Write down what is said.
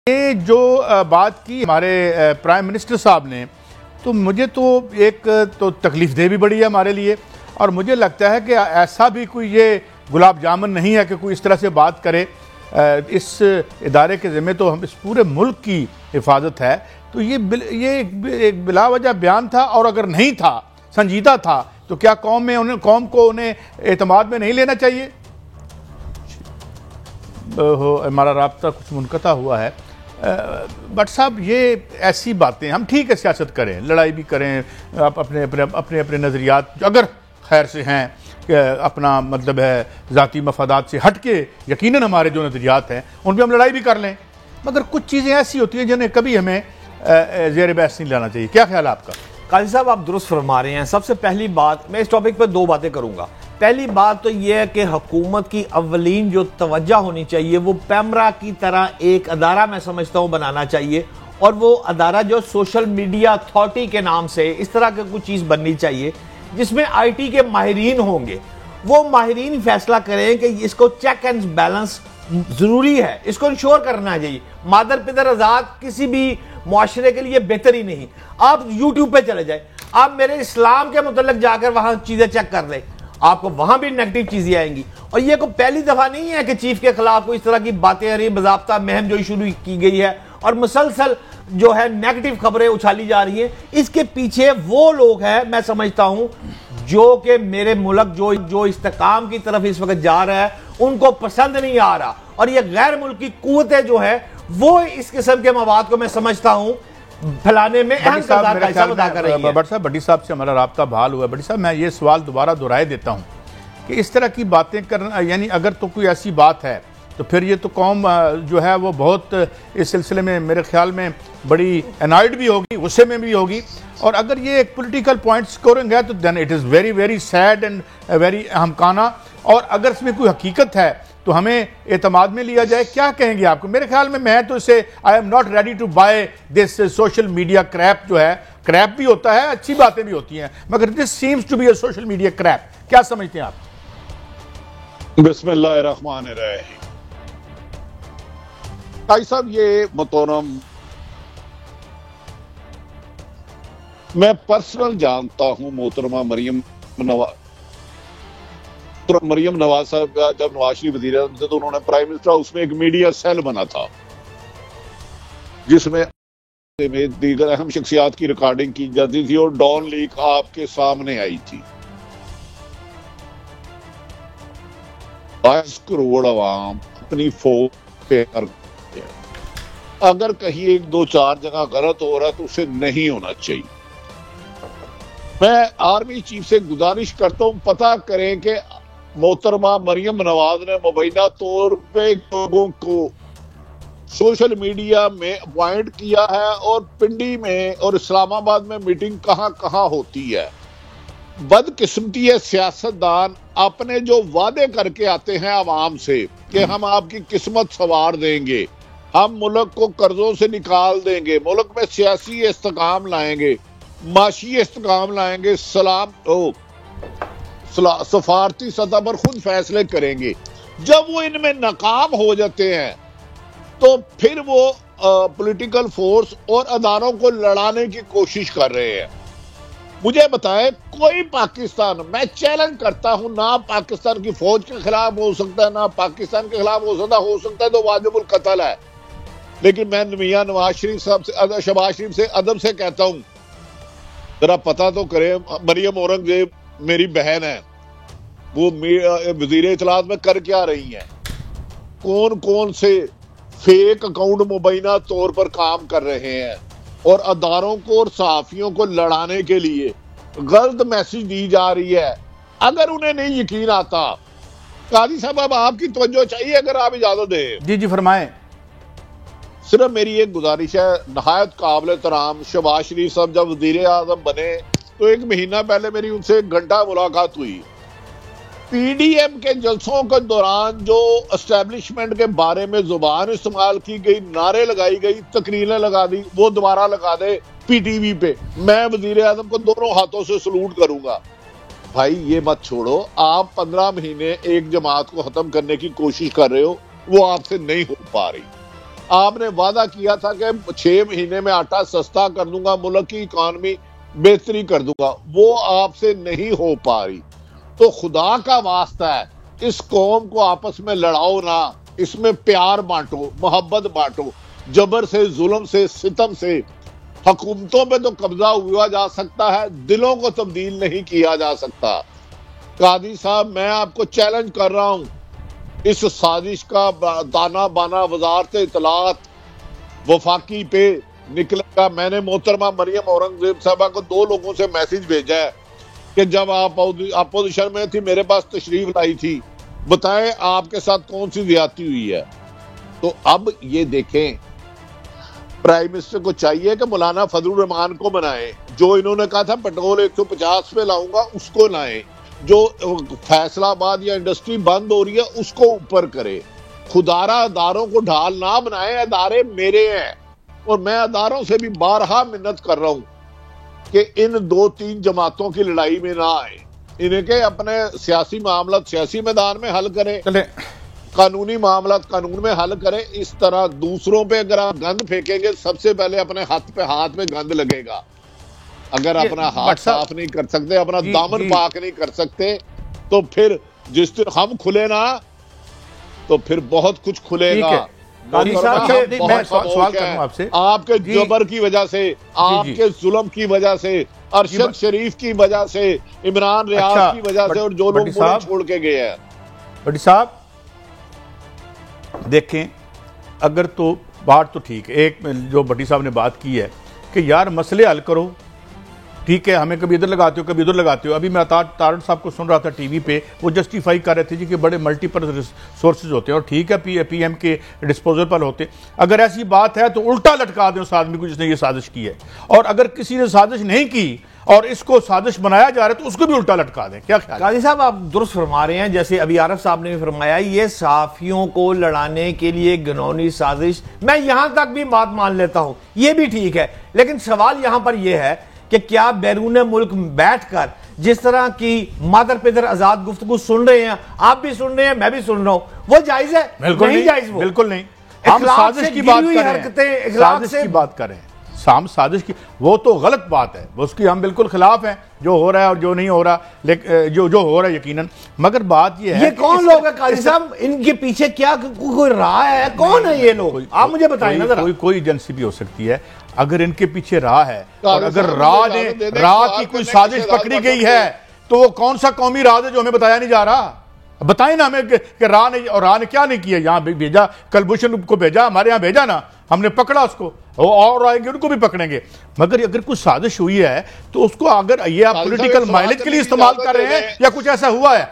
ये जो बात की हमारे प्राइम मिनिस्टर साहब ने, तो मुझे तो एक तो तकलीफ दे भी बड़ी है हमारे लिए, और मुझे लगता है कि ऐसा भी कोई ये गुलाब जामुन नहीं है कि कोई इस तरह से बात करे। इस इदारे के ज़िम्मे तो हम इस पूरे मुल्क की हिफाजत है, तो ये एक बिला वजह बयान था, और अगर नहीं था, संजीदा था, तो क्या कौम को उन्हें एतमाद में नहीं लेना चाहिए? हमारा राब्ता कुछ मुनक़ता हुआ है। बट साहब, ये ऐसी बातें, हम ठीक है सियासत करें, लड़ाई भी करें, आप अपने नज़रियात अगर खैर से हैं, कि अपना मतलब है ज़ाती मफादात से हट के यकीनन हमारे जो नज़रियात हैं उन पर हम लड़ाई भी कर लें, मगर कुछ चीज़ें ऐसी होती हैं जिन्हें कभी हमें ज़ेर बहस नहीं लाना चाहिए। क्या ख्याल है आपका? काजी साहब, आप दुरुस्त फरमा रहे हैं। सबसे पहली बात, मैं इस टॉपिक पर दो बातें करूंगा। पहली बात तो यह है कि हुकूमत की अव्वलीन जो तवज्जो होनी चाहिए वो पैमरा की तरह एक अदारा मैं समझता हूं बनाना चाहिए, और वो अदारा जो सोशल मीडिया अथॉरिटी के नाम से इस तरह की कुछ चीज़ बननी चाहिए जिसमें आईटी के माहिरीन होंगे। वो माहिरीन फैसला करें कि इसको चेक एंड बैलेंस जरूरी है, इसको इंश्योर करना चाहिए। मादर पिदर आजाद किसी भी मुआशरे के लिए बेहतर ही नहीं। आप यूट्यूब पे चले जाए, आप मेरे इस्लाम के मुतल्लिक जाकर वहां चीजें चेक कर लें, आपको वहां भी नेगेटिव चीजें आएंगी। और ये कोई पहली दफा नहीं है कि चीफ के खिलाफ कोई इस तरह की बातें आ रही, बाज़ाब्ता मुहिम जो शुरू की गई है और मुसलसल जो है नेगेटिव खबरें उछाली जा रही हैं। इसके पीछे वो लोग हैं, मैं समझता हूं, जो कि मेरे मुल्क जो इस्तेकाम की तरफ इस वक्त जा रहा है उनको पसंद नहीं आ रहा, और ये गैर मुल्की कुव्वतें जो है वो इस किस्म के मवाद को मैं समझता हूं फैलाने में अहम किरदार का हिस्सा अदा कर रही है। बट साहब, भट्टी साहब से हमारा राब्ता बहाल हुआ है। भट्टी साहब, मैं ये सवाल दोबारा दोहराए देता हूँ कि इस तरह की बातें करना, यानी अगर तो कोई ऐसी बात है तो फिर ये तो कौम जो है वो बहुत इस सिलसिले में मेरे ख्याल में बड़ी एनॉयड भी होगी, गुस्से में भी होगी। और अगर ये एक पॉलिटिकल पॉइंट स्कोरिंग है तो then it is very very sad and very अहमकाना। और अगर इसमें कोई हकीकत है तो हमें एतमाद में लिया जाए। क्या कहेंगे आपको? मेरे ख्याल में मैं तो इसे I am not ready to buy this social media crap. जो है क्रैप भी होता है, अच्छी बातें भी होती हैं, मगर this seems to be a social media crap. क्या समझते हैं आप? बिस्मिल्लाहिर्रहमानिर्रहीम। भाई साहब, ये मोहतरम मैं पर्सनल जानता हूं मोहतरमा मरियम नवाज साहब का, जब नवाज शरीफ वजीर आज़म थे तो उन्होंने प्राइम मिनिस्टर हाउस में एक मीडिया सेल बना था जिसमें दीगर अहम शख्सियात की रिकॉर्डिंग की जाती थी और डॉन लीक आपके सामने आई थी। 22 करोड़ अवाम अपनी फौज पे करते हैं। अगर कहीं एक दो चार जगह गलत हो रहा है तो उसे नहीं होना चाहिए। मैं आर्मी चीफ से गुजारिश करता हूं, पता करें कि मोहतरमा मरियम नवाज ने मुबैना तौर पे लोगों को सोशल मीडिया में अपॉइंट किया है, और पिंडी में और इस्लामाबाद में मीटिंग कहां कहां होती है। बदकिस्मती है, सियासतदान अपने जो वादे करके आते हैं आवाम से कि हम आपकी किस्मत संवार देंगे, हम मुल्क को कर्जों से निकाल देंगे, मुल्क में सियासी इस्तेकाम लाएंगे, माशी इस्तेकाम लाएंगे, सफारती सतह पर खुद फैसले करेंगे। जब वो इनमें नाकाम हो जाते हैं तो फिर वो पॉलिटिकल फोर्स और अदारों को लड़ाने की कोशिश कर रहे हैं। मुझे बताएं, कोई पाकिस्तान, मैं चैलेंज करता हूं, ना पाकिस्तान की फौज के खिलाफ हो सकता है, ना पाकिस्तान के खिलाफ हो सकता है तो वाजिबुल कत्ल है। लेकिन मैं मियां नवाज शरीफ साहब से, शहबाज शरीफ से अदब से कहता हूं, जरा पता तो करें, मरियम औरंगजेब मेरी बहन है, वो वजीर इत्तलात में कर क्या रही हैं, कौन कौन से फेक अकाउंट मुबैना तौर पर काम कर रहे हैं, और अदारों को और सहाफियों को लड़ाने के लिए गलत मैसेज दी जा रही है। अगर उन्हें नहीं यकीन आता, काजी साहब अब आपकी तवज्जो चाहिए, अगर आप इजाजत दें। जी जी फरमाएं। सिर्फ मेरी एक गुजारिश है, नहायत काबिल एहतराम शहबाज शरीफ साहब जब वजीर आज़म बने तो 1 महीना पहले मेरी उनसे 1 घंटा मुलाकात हुई। पीडीएम के जलसों के दौरान जो एस्टेब्लिशमेंट के बारे में जुबान इस्तेमाल की गई, नारे लगाई गई, तकरीरें लगा दी, वो दोबारा लगा दे पीटीवी पे। मैं वजीर आज़म को दोनों हाथों से सलूट करूंगा। भाई ये मत छोड़ो, आप 15 महीने एक जमात को खत्म करने की कोशिश कर रहे हो, वो आपसे नहीं हो पा रही। आपने वादा किया था कि 6 महीने में आटा सस्ता कर दूंगा, मुल्क की इकॉनमी बेहतरी कर दूंगा, वो आपसे नहीं हो पा रही। तो खुदा का वास्ता है, इस कौम को आपस में लड़ाओ ना, इसमें प्यार बांटो, मोहब्बत बांटो। जबर से, जुल्म से, सितम से हुकूमतों पे तो कब्जा हुआ जा सकता है, दिलों को तब्दील नहीं किया जा सकता। कादी साहब, मैं आपको चैलेंज कर रहा हूं, इस साजिश का दाना बाना वजारत इतलात वफाकी पे निकलेगा। मैंने मोहतरमा मरियम औरंगजेब साहबा को 2 लोगों से मैसेज भेजा है कि जब आप अपोजिशन में थी, मेरे पास तशरीफ लाई थी, बताएं आपके साथ कौन सी ज्यादती हुई है। तो अब ये देखें, प्राइम मिनिस्टर को चाहिए कि मौलाना फजलुर रहमान को बनाएं। जो इन्होंने कहा था पेट्रोल 150 पे लाऊंगा, उसको लाएं। जो फैसलाबाद या इंडस्ट्री बंद हो रही है, उसको ऊपर करे। खुदारा अदारों को ढाल ना बनाए, अदारे मेरे हैं। और मैं अदारों से भी बारहा मिन्नत कर रहा हूं कि इन 2-3 जमातों की लड़ाई में ना आए, इनके अपने सियासी मामला सियासी मैदान में हल करें, कानूनी मामला कानून में हल करें। इस तरह दूसरों पे अगर आप गंद फेंकेंगे, सबसे पहले अपने हाथ में गंद लगेगा। अगर अपना हाथ साफ नहीं कर सकते, अपना दामन पाक नहीं कर सकते, तो फिर जिस दिन हम खुले ना, तो फिर बहुत कुछ खुलेगा। मैं सवाल करूं आपसे, आपके जबर की वजह से, आपके जुल्म की वजह से, अरशद शरीफ की वजह से, इमरान रियाज की वजह से, और जो लोग छोड़ के गए हैं। भट्टी साहब देखें, अगर तो बात तो ठीक है, एक जो भट्टी साहब ने बात की है कि यार मसले हल करो, ठीक है, हमें कभी इधर लगाते हो कभी उधर लगाते हो। अभी मैं तारण साहब को सुन रहा था टीवी पे, वो जस्टिफाई कर रहे थे जी कि बड़े मल्टीपल सोर्सेज होते हैं, और ठीक है पीएम के डिस्पोजल पर होते। अगर ऐसी बात है तो उल्टा लटका दें उस आदमी को जिसने ये साजिश की है, और अगर किसी ने साजिश नहीं की और इसको साजिश बनाया जा रहा है तो उसको भी उल्टा लटका दें। क्या ख्याल? काजी साहब, आप दुरुस्त फरमा रहे हैं। जैसे अभी आरफ साहब ने भी फरमाया, ये सहाफियों को लड़ाने के लिए घिनौनी साजिश, मैं यहां तक भी बात मान लेता हूं, ये भी ठीक है। लेकिन सवाल यहां पर यह है कि क्या बैरून मुल्क बैठकर जिस तरह की मादर पिदर आजाद गुफ्तगू सुन रहे हैं, आप भी सुन रहे हैं, मैं भी सुन रहा हूं, वो जायज है? बिल्कुल नहीं जायज, वो बिल्कुल नहीं। हम साजिश की बात कर रहे हैं, साजिश की बात कर रहे हैं, साजिश की, वो तो गलत बात है, उसकी हम बिल्कुल खिलाफ हैं, जो हो रहा है और जो नहीं हो रहा, लेकिन जो हो रहा है यकीनन। मगर बात ये है, ये कौन लोग हैं काजी साहब, इनके पीछे क्या कोई राह है? कौन है ये लोग, आप मुझे बताइए ना जरा। कोई एजेंसी भी हो सकती है, अगर इनके पीछे राह है, और अगर राह की कोई साजिश पकड़ी गई है, तो वो कौन सा कौमी राज है जो हमें बताया नहीं जा रहा? बताएं ना हमें कि राह ने क्या नहीं किया। यहाँ भेजा, कलभूषण को भेजा, हमारे यहाँ भेजा ना, हमने पकड़ा उसको, और आएंगे उनको भी पकड़ेंगे। मगर अगर कुछ साजिश हुई है तो उसको, अगर ये आप पॉलिटिकल माइलेज के लिए इस्तेमाल कर रहे हैं या कुछ ऐसा हुआ है,